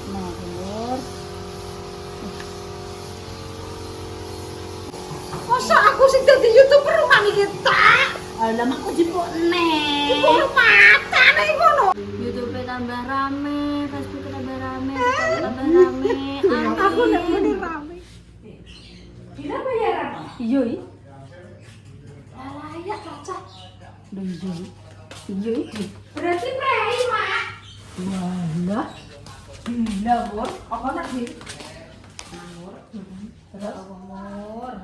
Nah, Mur. Masa aku sing dadi YouTuber rumah iki tak? Alah mak kok jipuk neh. Jipuk mata nek ngono. YouTube tambah rame, Facebook tambah rame, TikTok tambah rame. Aku nek muni rame. Gila bayaran. Iya, i. Layak caca. Lho iya. Iya iki. Berarti prei, Mak. Walah. Gila, Mur. Apa nak sih? Terus Mur.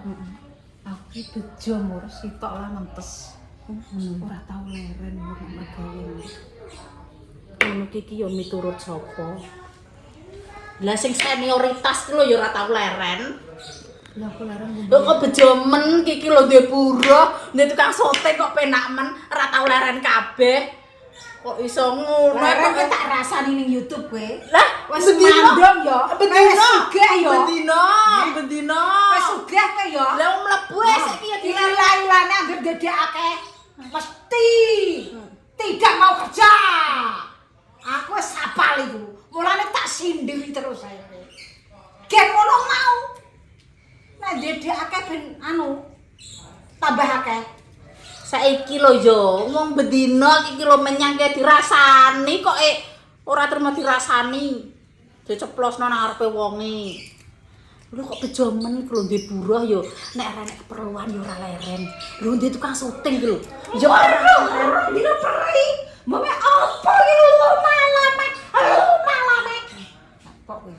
aku ki bejo Mur, sitok lah mentes. Ora tau leren Mur nek gawe. Ngono iki yo miturut sapa? Lah sing senioritas ki lho ya ora tau leren. Lah aku leren Lho kok bejo men iki lho duwe buruh, duwe tukang sote kok penak men, ora tau leren kabeh. Kok iso ngono leren kok tak rasani ning YouTube kowe. lah Wes mandom yo. Wes sugih yo. bendina. Wes sugih kowe yo. Lah mlebu saiki ya Dilailane anggere dedekake. Mesti tidak mau kerja. Aku wis sapal iku. Mulane tak sindiri terus ae. Gen ngono mau. Nek dedekake ben tambah akeh. Saiki lho yo, wong bendina iki lho menyang ke dirasani kok ora terima dirasani. Diceplosno nang arepe wonge. Lho kok bejomen iki lho duwe buruh yo, nek ora nek keperluan yo ora leren. Lho duwe tukang syuting iki lho. Yo ora Dina peri. Mame apa iki lho malame. Malame. Kok kowe?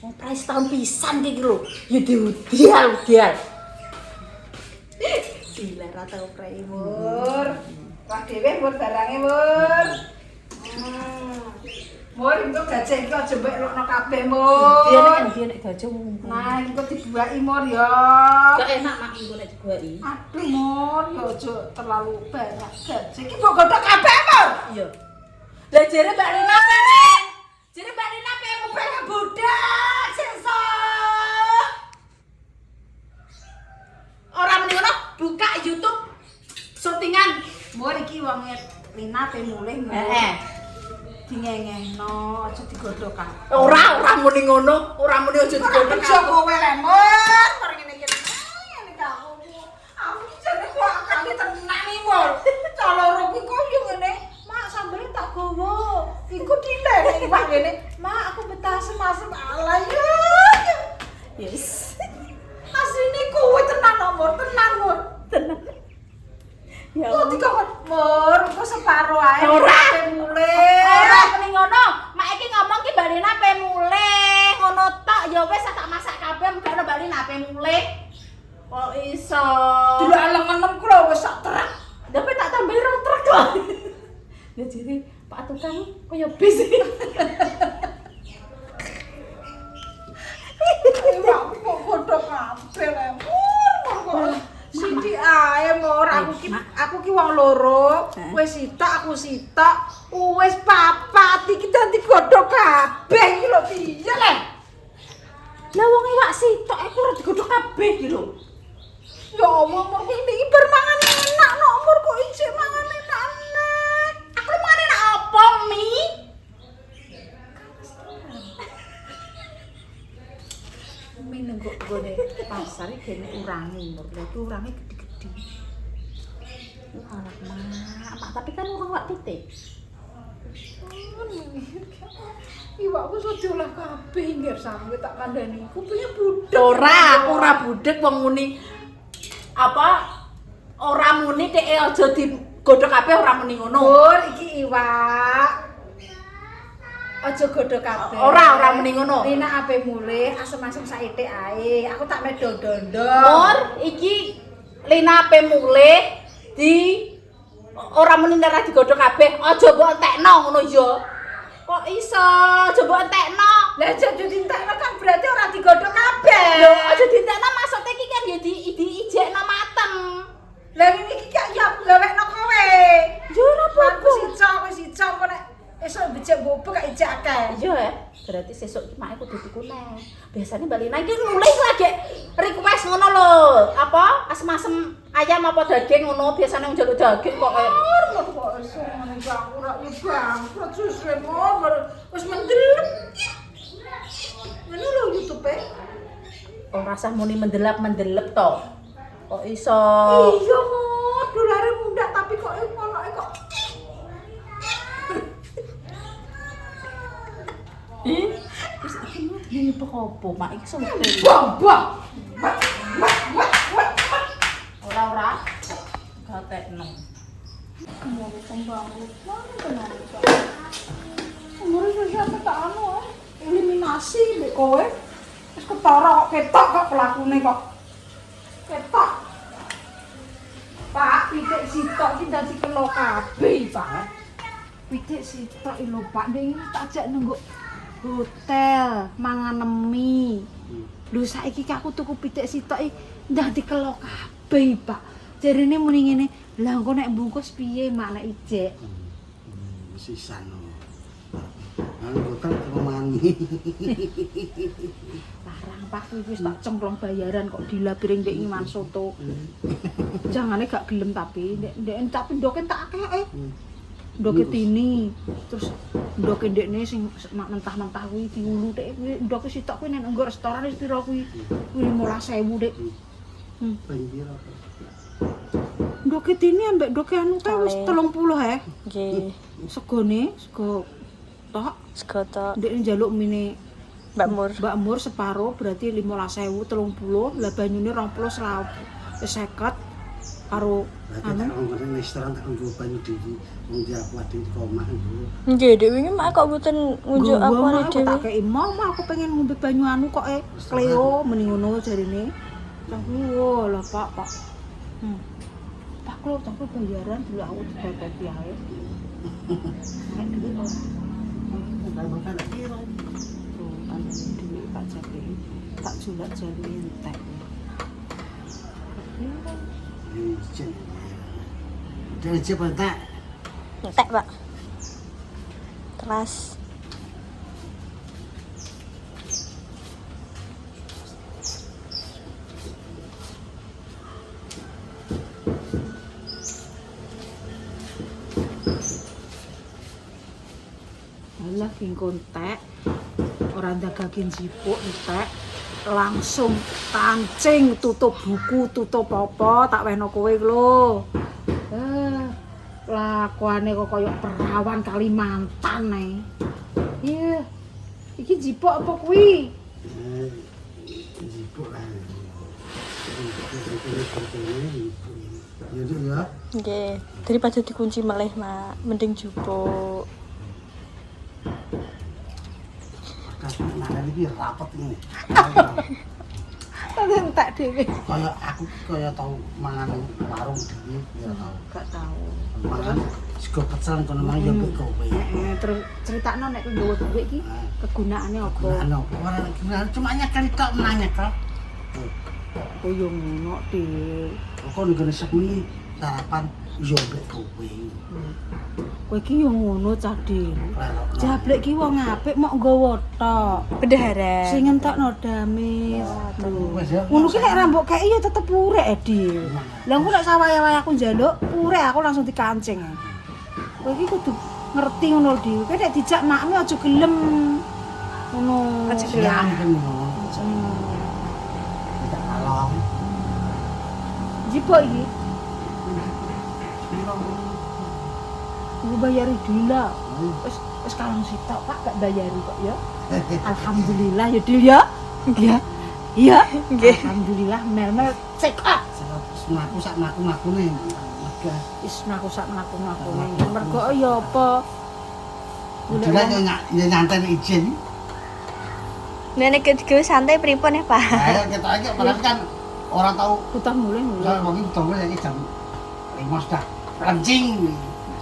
wong price tahun pisan iki lho. Yo diudial. Gila ra tau prei, Mur. Wah dhewe Mur barange, Mur. Mur engko gajah iki aja mbek lokno kabeh, Mur. Dia nek gajah ngumpul. Nah, engko dibuaki Mur ya. Gak enak mak engko nek dibuaki. Aduh, Mur, ya aja terlalu banyak gajah. Iki mbok godhog kabeh, Mur. Iya. Lah jere Mbak Rina pengen. Jadi Mbak Rina pengen pengen budak sensor. Orang mending ngono buka YouTube syutingan. Mur iki wong Rina pe mulih Mur. Heeh. Dingengehno aja digodhog kabeh. Ora muni ngono, ora muni aja digodhog. Aja kowe le Mur, karo ngene iki. Ngene aku. Aku iki jane kok kali tenan iki Mur. Caloro kuwi kok yo ngene. Mak sambel tak gowo. Iku dilene iwak ngene. Mak aku betah semasem ala ya. Yes. Asline kowe tenan Mur, tenan Mur. Tenang. Ya Kok dikon Mur, kok separo ae. Ora. Mulih. Ora muni ngono. Mak iki ngomong ki Mbak Rina pe mulih. Ngono tok ya wis tak masak kabeh mengko Mbak Rina pe mulih. Kok iso? Dulu alengenem kula wis sak trek. Tapi tak tambahi rong truk kok. Lah jadi Pak Tukang koyo bis. Iwak kok godhog kabeh le Mur. Sithik ae Mur, aku ki wong loro. Kowe sitok, aku sitok. Wis papat iki dadi godhog kabeh iki lho piye le? Lah wong iwak sitok aku ora digodhog kabeh iki lho. Ya Allah, Mur iki bermangan enak no Mur kok ijek mangan enak. Aku mangan enak apa mi? Minenggo gone pasar iki gene urange Mur. Lha iki urange gede-gede. Alah mak, tapi kan urung wak titik. Iwakku iso diolah kabeh nggih sampe tak kandhani. Kupinge budek. Ora budek wong muni apa ora muni dhek aja digodhog kabeh ora muni ngono. Mur, iki iwak. Aja godhog kabeh. Ora muni ngono. Rina ape mulih asem-asem saithik ae. Aku tak medo-dondo. Mur, iki Lina ape mulih di ora muni nek digodhog kabeh, aja mbok entekno ngono ya. Kok iso aja mbok entekno? Lah aja dientekno kan berarti ora digodhog kabeh. Lho, aja dientekno maksudnya iki kan ya diijekno matem. Lah iki gak ya aku gawekno kowe. Yo ora apa-apa. Wis ico kok nek esuk becik bobok gak ijake. Iya ya, berarti sesuk iki mak kudu tuku neh. Biasane Mbak Lina iki mulih lagi request ngono lho. Apa? Asem-asem ayam apa daging ngono, biasane njaluk daging kok kaya Kok iso ngene aku ora yo bangkrut susre Mur. Wis mendelep. Rasa muni mendelap-mendelep to. Kok iso? Iya, Mut, dolare mundak tapi kok ngonoke kok. Terus iki apa, Mak? Iki sempit. Bah. Ora. Gatekno. Kemana pembangun? Mana tenan iki? Umur siapa tak anu eliminasi mbek kowe. Wis ketara kok ketok kok pelakune kok. Ketok. Pak, pitik sitok iki dadi kelo kabeh, Pak. Pitik sitok lho, Pak. Ndek iki tak ajak nunggu hotel mangan mie. Lho saiki aku tuku pitik sitok iki dadi kelo kabeh, Pak. Jarine muni ngene, "Lah engko nek bungkus piye, Mak, nek ijek?" Sisan. Hotel mangan mie. Larang Pak wis tak cemplong bayaran kok dilabiring ndek Iman soto. Jangane gak gelem tapi ndek ndoke tak akeh. Ndoke tini. Terus ndoke ndekne sing mentah-mentah kuwi diulu tek kuwi ndoke sitok kuwi nang nggo restoran wis pira kuwi? Kuwi 15.000, Dik. Piro? Ndoke tini ambek ndoke anu kae wis 30 he. Nggih. Segone, sego tok. Sego tok. Ndekne njaluk mine Mbak Mur. Mbak Mur separo berarti 15.000 30, lah banyune 20 selawe. 50 karo Berarti tak ngomong restoran tak nggo banyu dhewe. Wong dia aku ade di omah nggo. Nggih, Dek wingi mak kok mboten ngunjuk apa Gua dhewe. tak kei mau aku pengen ngombe banyu anu kok Cleo mending ngono jarine. Tapi wo lah Pak. Pak klo tak bayaran dulu aku dibapeti ae. Nek duit ora. Bukan piro. Tandane duit Pak Jaki. Tak julak jali entek. Ijen. Udah aja tak. Entek, Pak. Teras. Alah kingkon tek. Ora ndagakin jipuk entek. Langsung kancing tutup buku tutup apa tak wehno kowe lho. Lakuane kok koyo perawan Kalimantan ae. Iya. Iki jipuk apa kuwi? Jipuk lah. Ya tuh ya. Nggih, daripada dikunci meleh, Mak. Mending jupuk. Nah, ini rapet ini. Tak entek dhewe. Kaya tau mangan warung dhewe, ya tau. Gak tau. Mangan sego pecel kono mang yo mbek kowe. Terus critakno nek kowe nggawa dhuwit iki kegunaane apa? Gunane apa? Ora gunane cuma nyekel tok menanya kok. Oh yo ngono, Dik. Kok ngene sepi sarapan yo mbek kowe. Kowe iki yo ngono cah Dik. Jablek ki wong apik mok nggawa tok. Bendahara. Sing entokno damis. Wes ya. Ngono ki nek rambut kei ya tetep urek, Dik. Lah engko nek sawaya-waya aku njaluk, urek aku langsung dikancing. Kowe iki kudu ngerti ngono, Dik. Kowe nek dijak makmu aja gelem. Ngono. Aja Siang kan ngono. Tidak kalong. Jipuk iki. Ibu bayari dulu lah. Wis kalong sitok Pak gak bayari kok ya. Alhamdulillah ya Dil ya. Iya. Iya. Nggih. Alhamdulillah mel-mel check up. Mlaku sak mlaku-mlakune. Lega. Wis mlaku sak mlaku-mlakune. Mergo ya apa? Dila yo nyanten izin. Nek nek santai pripun ya, Pak? Ayo kita aja padahal kan orang tahu Utah mulai. kalau mungkin tahu lagi jam 5 sudah lancing.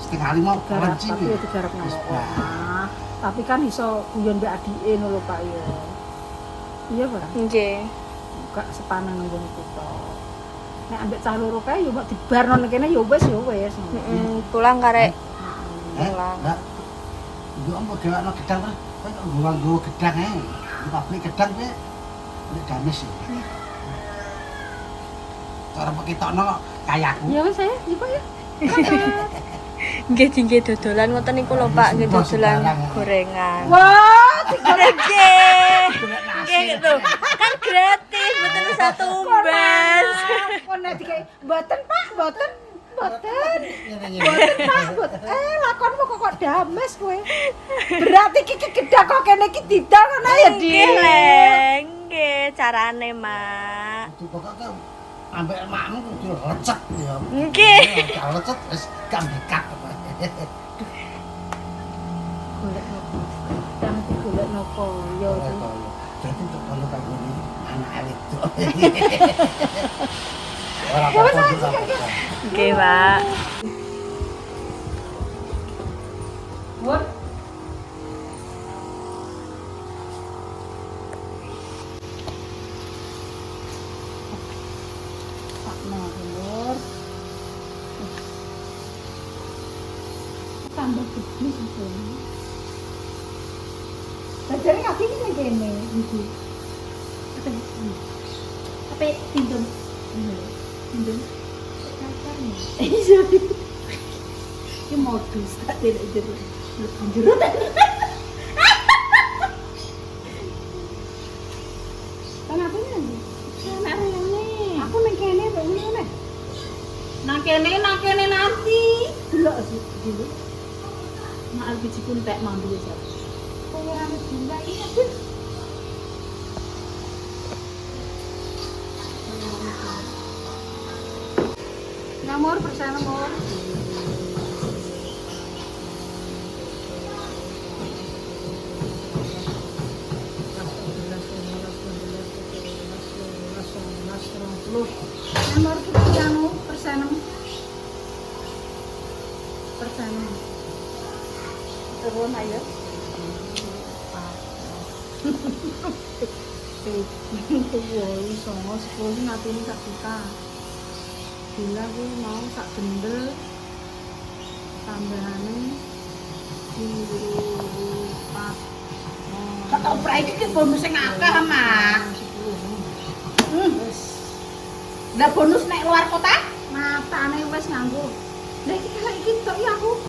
Setengah 5 Garap lancing. tapi ya digarap nang omah. Tapi kan iso guyon mbek adike ngono lho Pak ya. Iya, Pak. Nggih. Gak sepaneng nang ngono tok. Nek ambek cah loro kae yo mbok dibarno ning kene yo wis. Pulang karek. Pulang. Enggak. Yo ampun dewakno gedang terus. Kowe nggo gedang ae. Di pabrik gedang kowe nek gamis. Cara paketokno kayaku. Ya wis saya, iki ya. Nggih dodolan ngoten niku lho, Pak. Nggih dodolan gorengan. Wah, Nggih. golek nasi. Kayak gitu. Kan gratis, betul satu tumbas. Kon nek dikai mboten Pak, mboten. Mboten. Ngene-ngene. Mboten Pak, mboten. Lakonmu kok dames kowe. Berarti kiki gedang kok kene iki didol ngono ya, Di. Nggih, Leng. Nggih, carane, Mak. Itu pokoknya ambek makmu kudu lecet ya. Nggih. Kalau lecet wis gak dekat. Golek nopo? Dang digolek nopo ya. Jadi untuk kalau kayak gini anak itu. Ora apa-apa juga. Nggih, Pak. Won. Sakno lur. Tambah gede sih. Bajare kaki iki ning kene iki. Apa tindung? Tindung. Kacarnya. Iya. Ki modus tak tidak jero. Jero tak. Kenapa nih? Anak rene. Aku ning kene kok ngene. Nang kene nanti. Delok sih dulu. Mak LPG pun tak mampu ya. Kok ora mesti iya, Bun. Namor bersama Mor. Nomor piano persenem. Turun ayo. Woi, songo 10 ngatini sak juta. Bila gue mau sak bendel tambahane pat. Ketoprak iki bonus sing akeh, Mak. Lah bonus nek luar kota? Matane wis nganggo. Lah iki kaya iki tok ya aku.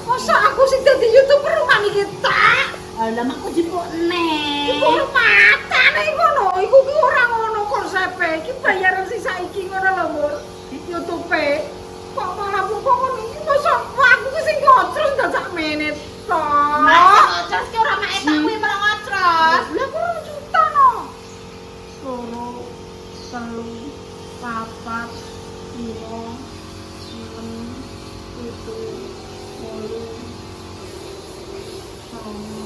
Masa aku sing dadi YouTuber rumah iki tak? Lah makku jipuk nek. Jipuk matane ngono. Iku ki ora ngono konsepe. Iki bayaran sing saiki ngono lho, Mur. YouTube kok malah kok ngono iki masa aku ki sing ngocros dadak menit tok. Mas ngocros ki ora mak etak kuwi malah ngocros. Lah kok juta no. Loro, telu, papat, lima, enam, tujuh, wolu, songo,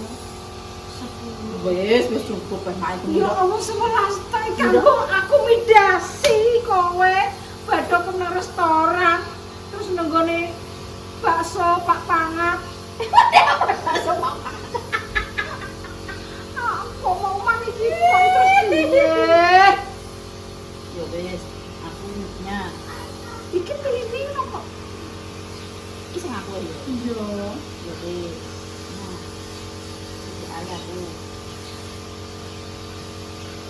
10. Wis cukup mak iki. Ya Allah 11 ta iki aku midasi kowe. Badhe kena restoran terus nenggone bakso Pak Pangat. Bakso Pak Pangat. Kok mau mami iki kok terus piye? Ya wis, aku nyuknya. Iki pilih kok. Iki sing aku ya. Iya. Ya wis. Nah. Iki ayahku.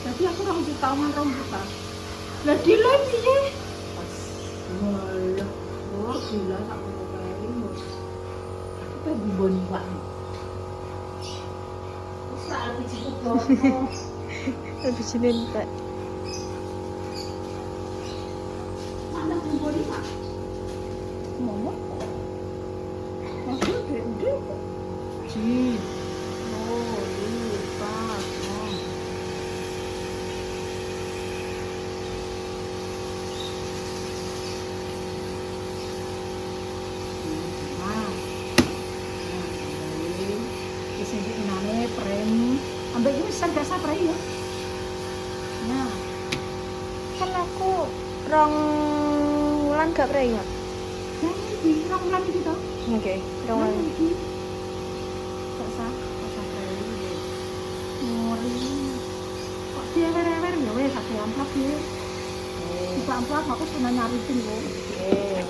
Tapi aku 2 juta man. Lah dile piye? Malah, gila tak mau kayak Mas. Aku pengen boni Pak. Wis tak LPG kok. LPG nentek. Mana boni Pak? Momo. Masuk gede kok. Ji. Oh, ini Pak. Prem, ambek iki wis gak sabar ya. Nah, Kan aku rong wulan gak prei, Mak. nah iki rong bulan iki to. Oke, rong wulan. Iki. Gak sabar. Ngori. Kok dia wer-wer ya wes sak amplop ya. Di amplop aku sudah nyaritin kok. Oke.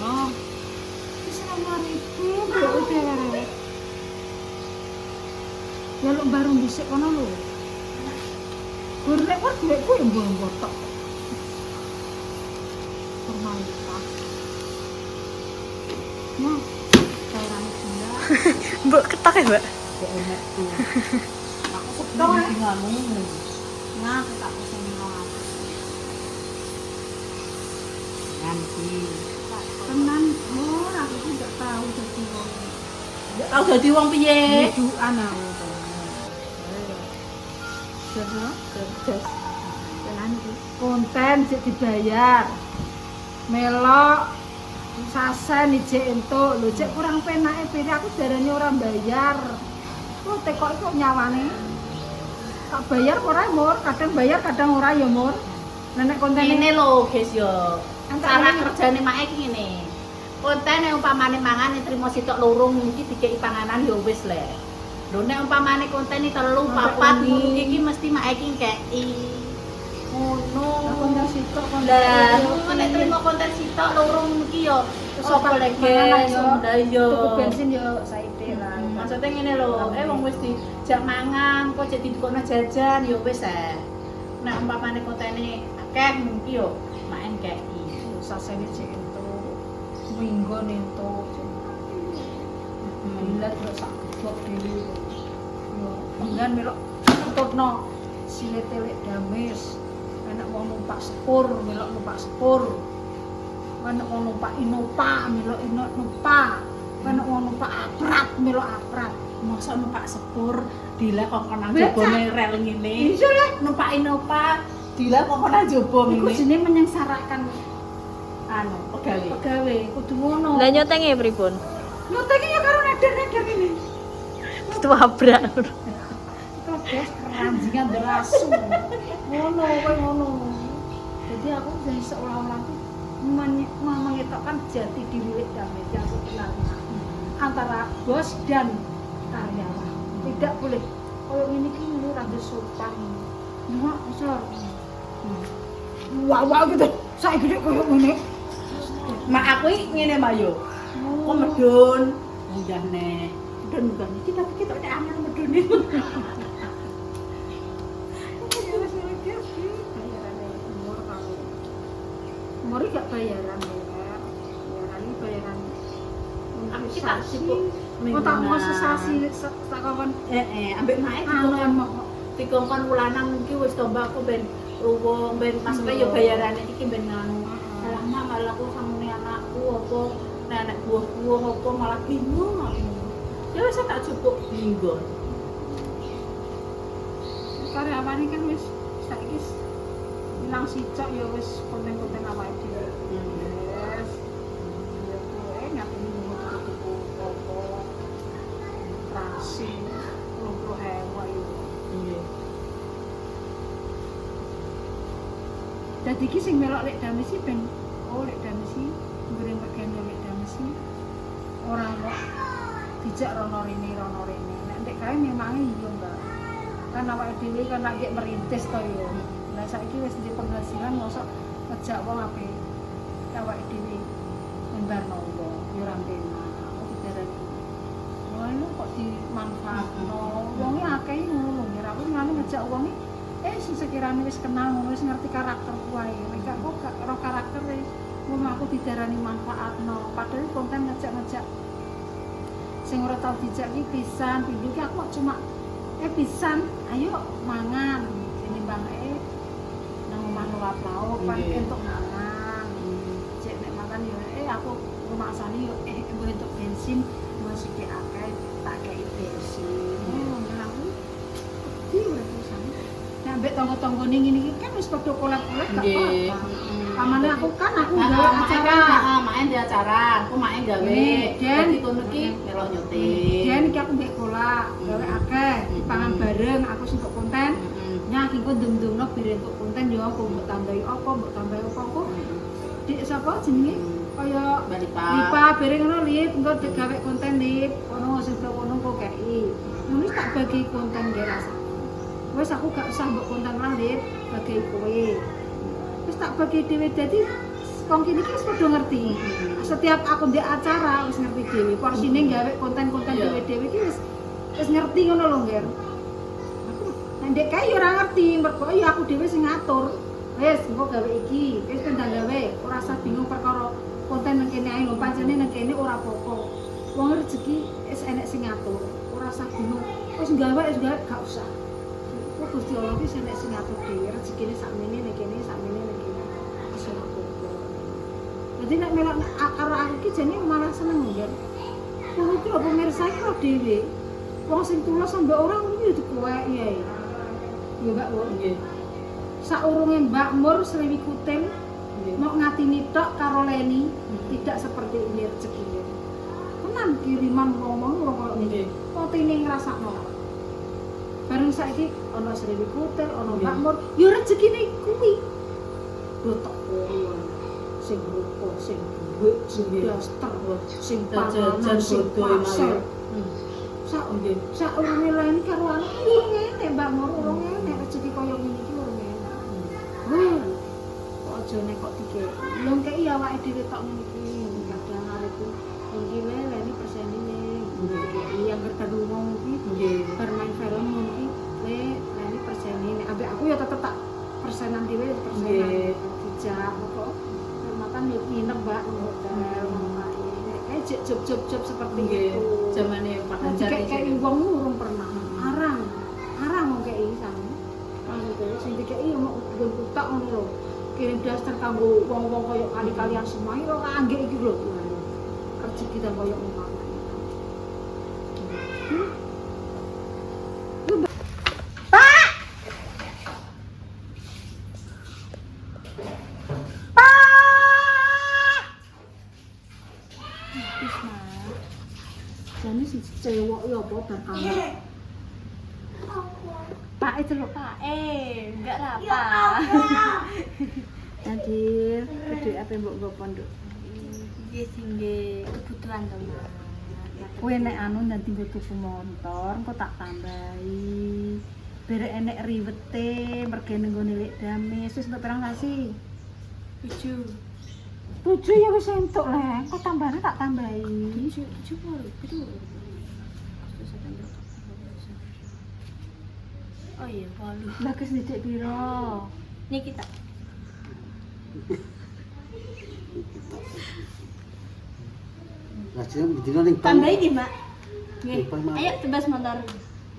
Nah. Wis ora nyaritin kok dia wer-wer. Ya lu baru dhisik kono lho. Golek wae duitku yo mbok tok. Formalitas. Nah, cairan gula. Mbok ketok ya, Mbak? Kok enak tuh. Aku Sedong ae. Bingamu. Nah, aku tak pesen nang aku. Nanti. Tenan, aku ki gak tahu dadi wong. Tahu dadi wong piye? Dudukan aku to. Terus Kerjas. tenan iki konten sik dibayar. Melok sasen ijek entuk, lho cek kurang penake pire aku darane ora bayar. Kok tekok iku nyawane. Tak bayar ora mur, kadang bayar kadang ora ya mur. Nek konten Ini lho, guys yo. Antara Cara ini- kerjane mak iki ngene. Konten yang umpamane mangan trimo sitok loro iki dikeki panganan ya wis le. Lho nek umpamane konten iki telu Sampai papat uni. ngono iki mesti mak iki ngkeki. Ngono. konten sitok Lah, nek trimo konten sitok loro iki yo apa lek guys, ndak yo. Tuku bensin yo saite lah. Maksudnya ngene lho, wong wis dijak mangan, kok jadi dikono jajan ya wis nek umpamane kontene akeh mungkin yo main keki. Sasene cek entuk. Minggu entuk. Bilat kok sak blok dhewe. Yo, engan melok tutno sile telek dames. Anak wong numpak sepur, melok numpak sepur. Anak wong numpak inopa, melok numpak. Anak wong numpak aprat, melok aprat. Masa numpak sepur, dila kok kena Becak. jobone rel ngene. Iso le. Numpak Innova, dila kok kena jobo Iku ngene. jenenge menyengsarakan Anu, pegawe. pegawai, kudu ngono. Lah nyotenge pripun? Nyoteke ya karo neder-neder ini. Tabrak. Itu guys keranjingan derasu. Ngono kowe ngono. Jadi aku jadi seolah-olah tuh mengetokkan jati diri damai yang sebenarnya antara bos dan karyawan. Tidak boleh. Kalau ini kini rada sopan. Nggak, besar. Wah gitu. Saya gede kayak gini. Mak aku iki ngene Mayo. Kok medun? Udah nek. Medun bukan iki tapi kita nek aman medun iki. Mori gak bayaran ya. Bayaran ini bayaran. Aku ki tak sibuk Oh tak mau sesasi tak kawan. Ambek mae dikongkon wulanan iki wis tombak aku ben ruwong ben maksudnya ya bayarane iki ben nganu. Alah mak malah aku samune anakku apa nenek buah-buah apa malah bingung aku. Ya wis tak cukup bingung. Karyawan ini kan wis saiki ilang sicok ya wis konten-konten awake dhewe. Yes. Ya kowe ngapain tuku apa? Rasi 20.000 ayo. Iya. Dadi iki sing melok lek damesi ben lek damesi nggone mergane lek damesi ora kok dijak rono rene. Nek ndek kae memang iya Mbak. Kan awake dhewe kan lagi merintis to yo. Lah saiki wis di penghasilan mosok ngejak wong ape awake dhewe membar nopo yo ora penak. Aku didarani. Ngono kok dimanfaatno. Wonge akeh ngono ya aku ngene ngejak wong sing sekirane wis kenal ngono wis ngerti karakter kuwi. Nek kok gak ro karaktere wong aku didarani manfaatno. Padahal konten ngejak-ngejak sing ora tau dijak iki pisan, pindho iki aku cuma pisan, ayo mangan. Ini Bang nang omah lauk pan entuk mangan. Cek nek mangan yo aku rumaksane yo entuk bensin, mbok sithik akeh tak kei bensin. Aku iki ora pisan. Nek mbek tangga-tanggane ngene iki kan wis padha kolak-kolak gak Nggih. apa-apa. Pamane aku gawe Acara acara. main di acara, aku main gawe. Den. Dadi kono ki melok nyuting. Jan iki aku mbek kolak, gawe akeh, dipangan bareng aku sing kok konten. Nyah iki kok ndung-ndungno bir entuk konten yo aku mbok tambahi apa, aku. Dik sapa jenenge? Kaya Lipa bareng ngono lip, engko digawe konten lip. Ono sing kono kok kei. Ngono tak bagi konten ge rasa. Wes aku gak usah mbok konten lah lip, bagi kowe. Wis tak bagi dhewe dadi wong kene iki wis padha ngerti. Setiap aku ndek acara wis ngerti dhewe. Porsine gawe konten-konten dhewe-dhewe iki wis ngerti ngono lho, Nger. Aku nek ndek kae yo ora ngerti, mergo yo aku dhewe sing ngatur. Wis engko gawe iki, wis tendang gawe, ora usah bingung perkara konten nang kene ae lho, pancene nang kene ora apa-apa. Wong rezeki wis enek sing ngatur, ora usah bingung. Wis gawe gak usah. Kok Gusti Allah ki sing nek sing ngatur dhewe rezekine sakmene nek kene sakmene nek kene. Wis ora apa-apa. Dadi nek melok karo aku ki jane malah seneng kan. Kuwi ki apa mirsa iki kok dhewe. Wong sing tulus sampe orang iki dikuwek ya. Ya Mbak, nggih. Saurunge Mbak Mur Sriwi Kutin mau ngatini tok karo Leni tidak seperti ini rezekinya. Tenan kiriman ngomong ora koyo ngene. Potine ngrasakno. Bareng saiki ana Sriwi Kutin, ana Mbak Mur, ya rezekine kuwi. Lho tok koyo. Sing rupa, sing duit, sing daster, sing panganan, sing pasel. Sak urunge Leni karo anu urung ngene Mbak Mur, urung ngene rezeki koyo ngene iki urung ngene. Aja nek kok dikek. Lho kei awake dhewe tok ngene iki. Kadang arepku iki wae Leni persenine. Nggih, yang kerja ngomong iki nggih. Bermain film iki Leni persenine. Ambek aku ya tetep tak persenan dhewe persenan. Dijak kok. Makan yo nginep Mbak nang hotel. Kayak job-job seperti itu. Zamane Pak Hajar kayak wong urung pernah. Arang wong kei sami. Sing dikeki mau nggon kutak ngono lho. Kirim daster kanggo wong-wong koyo kali-kalian semai ora anggek iki lho. Rezeki ta koyo ngono. Pak! Pak! Wis mah. Jane si cewek ya apa bar kamar. Pak itu lho Pak. Enggak lah, Ya Pak. Nadir, gede apa mbok nggo pondok? Nggih sing nggih kebutuhan to, Mas. Kowe nek anu nanti nggo tuku motor, engko tak tambahi. Biar enek riwete, mergene nggone lek damis. Wis entuk pirang sasi? 7. 7 ya wis entuk le. Engko tambahane tak tambahi. 7 puluh. Betul. Oh iya, 8. Lah kes didik piro? Ini kita. Lah jeneng dina ning Tambahin nggih, Mbak. Nggih. Lupa, Mbak. Ayo tebas motor.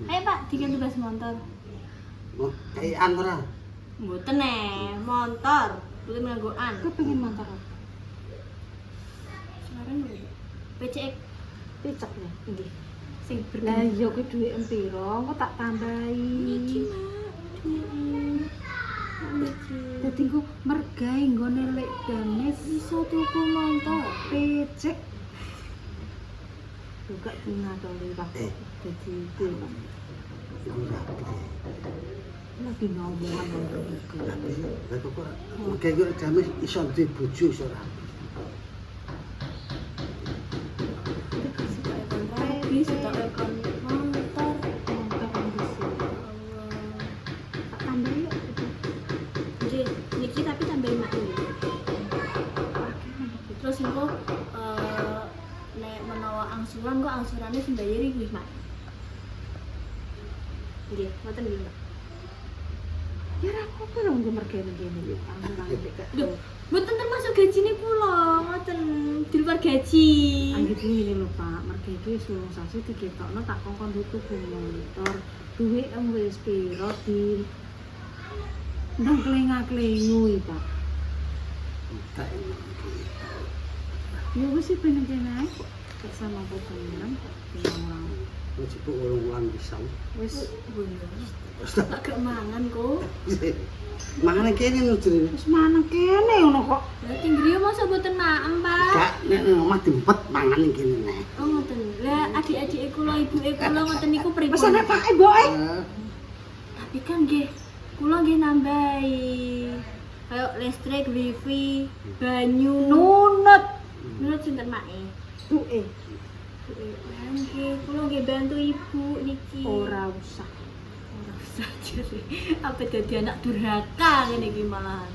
Ayo Pak, tiga tebas motor. Oh, kayak ora. Mboten motor. Mboten nganggoan. Kowe pengen motor apa? Sekarang lho. PCX Picek ya. nggih. Sing Lah berguna. iya kowe dhuwit empiro, engko tak tambahi. Iki, Mak. Niki. Dadi engko mergae nggone lek damis Bisa tuku motor. pecek. Juga bunga to liwat. Dadi itu Pak. Iku rapi. Lagi ngomongan ngono iki. Rapi. Lah kok kayak gue jamis iso duwe bojo iso rapi. Rapi sudah ekon motor. Motor ambisi. Tak tambahi ya. Nggih, niki tapi tambahin mak ini. Terus engko nek menawa angsuran kok angsurannya sing bayari kuwi, Mak. Nggih, ngoten nggih, Mbak. Ya ora apa-apa lho nggo mergane kene iki. Angsuran iki. Lho, mboten termasuk gajine kula, ngoten di luar gaji. Anggit ngene lho Pak, merga iki sulung sasi diketokno tak kongkon tuku motor. Duit wis piro di ndang klenga-klengu iki Pak. Tak Ya wis sih pengen kene ae kok. Kesana apa tenan kok orang. wis ibu orang pisau. Wis Agak mangan kok. Mangane kene nujur. wis maneng kene ngono kok. Berarti griya masa mboten maem, Pak. Gak nek nang omah diempet mangan ning kene nek. Oh, ngoten. Lah adik-adike kula, ibuke kula ngoten niku pripun? Wis enek Pak mboke. Tapi kan nggih, kula nggih nambahi. Kayak listrik, wifi, banyu. Nunut Menurut sinten make? duke. Nggih, kula nggih bantu ibu niki. Ora usah. Ora usah jare. Apa dadi anak durhaka ngene iki malahan.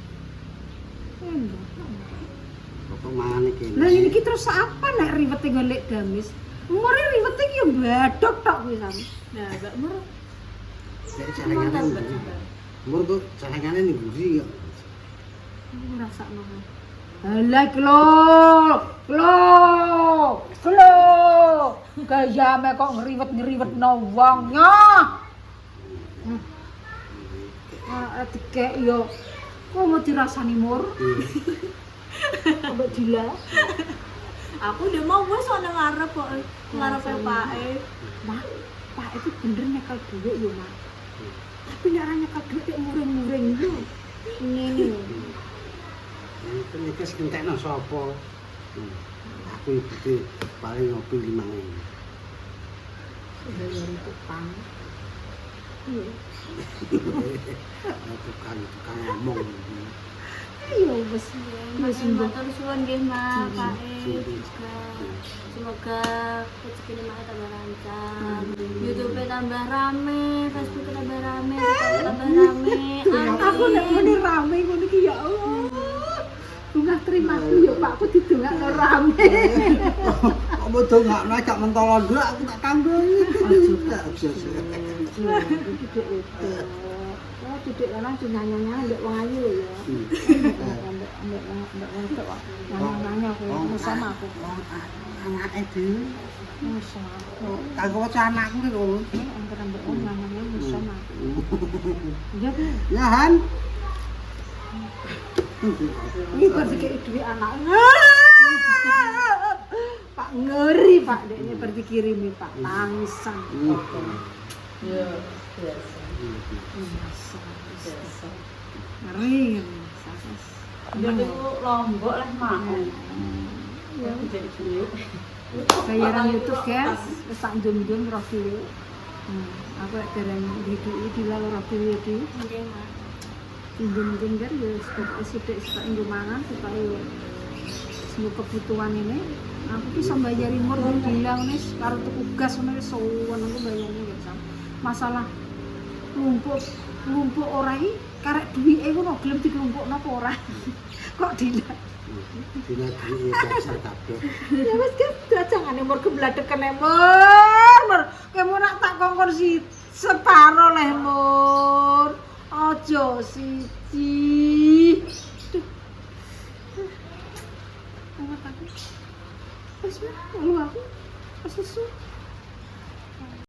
Apa mangane kene. Lah iki terus apa nek riwete golek damis? Umure riwete iki yo badhok tok kuwi sampe. Nah, Mbak Mur, Nek montor celengane. Mbak Sabar. Mur kok celengane ning buri kok. Aku ngrasakno. Halah klo. Gayame kok ngriwet-ngriwetno wong. Nyah. dikek yo kok mau dirasani mur. Ambek Dila. Aku udah mau wes ana ngarep kok. Ngarepe pake. Mak, Pak itu bener nyekel duit yo, Mak. Tapi nek ora nyekel duit nek muring-muring yo. Ngene lho. Itu iki sentekno sapa? Aku iki paling ngopi 5.000. Bayar tukang. Iya. Tukang ngomong. Iya wis. Mas matur suwun nggih, Mak. Pake juga. Semoga rezeki Mak tambah lancar. YouTube tambah rame, Facebook tambah rame, TikTok tambah rame. Aku nek muni rame ngono iki ya Allah. Bunga terimaku ya Pak, aku didongakno rame. Kok mau dongakno gak mentolo nduk aku tak tambahi. Aja. Didik lanang sing nyanyi-nyanyi ndek wong ayu lho ya. Ndek wong tok. Nyanyi aku sama aku. Anake dhewe. Sama. Kanggo waca anakku ki lho. Antara mbok nyanyi sama aku. Iya, Bu. Ya Han. Ini baru dikei duit anak. Pak ngeri Pak, ini baru dikirimi Pak, tangisan. Ya, biasa. Ngeri. Ya niku lombok lah mau. Ya jadi duit. Bayaran YouTube guys, wis tak njum-njum roh dhewe. Aku lek dereng ndiki di lalu roh dhewe iki. Nggih, Mak. Njum-njum kan ya sithik njum mangan supaya semua kebutuhan ini aku bisa bayari mur bilang nih karo tuku gas ngono wis sowan aku bayarnya gak sama. Masalah lumpuk ora iki karek duwike ngono gelem dikelumpukno apa ora. Kok dina Dina dasar kabeh. ya wis kan dajangane mur gebladekene mur kowe nak tak kongkon si separo leh mur aja siji duh amat aku wis aku susu